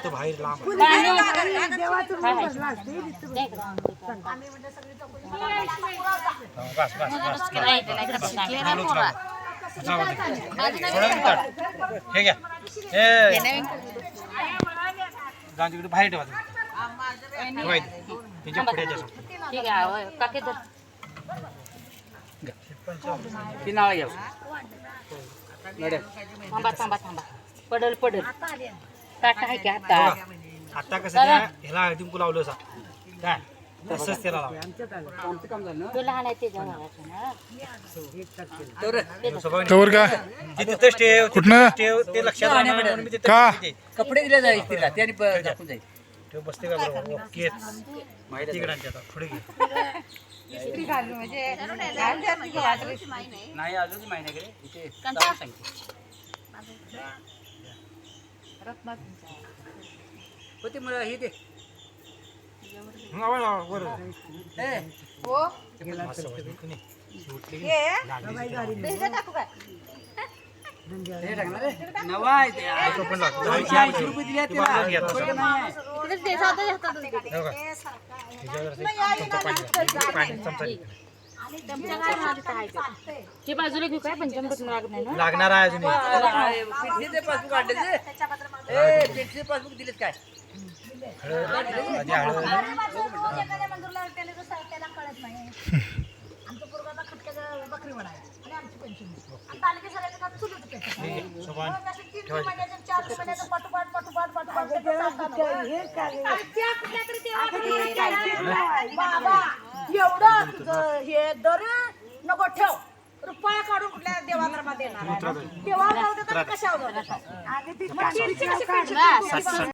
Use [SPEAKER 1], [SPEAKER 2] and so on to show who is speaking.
[SPEAKER 1] तिथं बाहेर लांब बस बस हे घ्या जाऊन तिकडे बाहेर ठेवा त्यांच्या पुढे
[SPEAKER 2] ठीक आहे काके धर
[SPEAKER 3] ती नाळ घ्या
[SPEAKER 2] थांबा थांबा थांबा पडल पडल ताट आहे की आता
[SPEAKER 1] आता कसं ह्याला हळदी कुंकू लावलं सा काय तसंच त्याला लावा
[SPEAKER 3] आमचं काम झालं ना
[SPEAKER 2] तो लहान आहे ते जाऊ
[SPEAKER 4] तवर का
[SPEAKER 1] ते तिथंच ठेव
[SPEAKER 4] कुठनं?
[SPEAKER 1] ठेव ते लक्षात राहणार म्हणून मी तिथं
[SPEAKER 4] का?
[SPEAKER 1] ठेवते.
[SPEAKER 3] कपडे दिले जाईल तिला त्याने दाखवून जाईल
[SPEAKER 1] ठेव बसते का बरोबर ओके तिकडे आणते आता पुढे घे
[SPEAKER 3] नाही अजून महिने गेले इथे सांगते होते मला हे दे
[SPEAKER 1] लावा, लावा, बरोबर
[SPEAKER 3] हे टाकणार रे नवा आहे ते
[SPEAKER 1] पण लागतो.
[SPEAKER 3] 280 रुपये दिले
[SPEAKER 1] ती बाजूला घ्या
[SPEAKER 3] त्याला
[SPEAKER 1] तसं. हो का? त्याच्यावर असं चमचा पाणी चमचा घे.
[SPEAKER 2] ही बाजूला घेऊ काय पंचम लागत नाही ना
[SPEAKER 1] लागणार आहे अजून हे.
[SPEAKER 3] पिठीचे पासबुक काढले ए पिठीचे पासबुक दिलेत काय
[SPEAKER 1] हळद, आधी हळद. हे घे, सोपान ठेवायचं.
[SPEAKER 5] एवढं तुझं हे दर नको ठेव रुपया काढून कुठल्या देवाधर्मात देणार देवा कशावर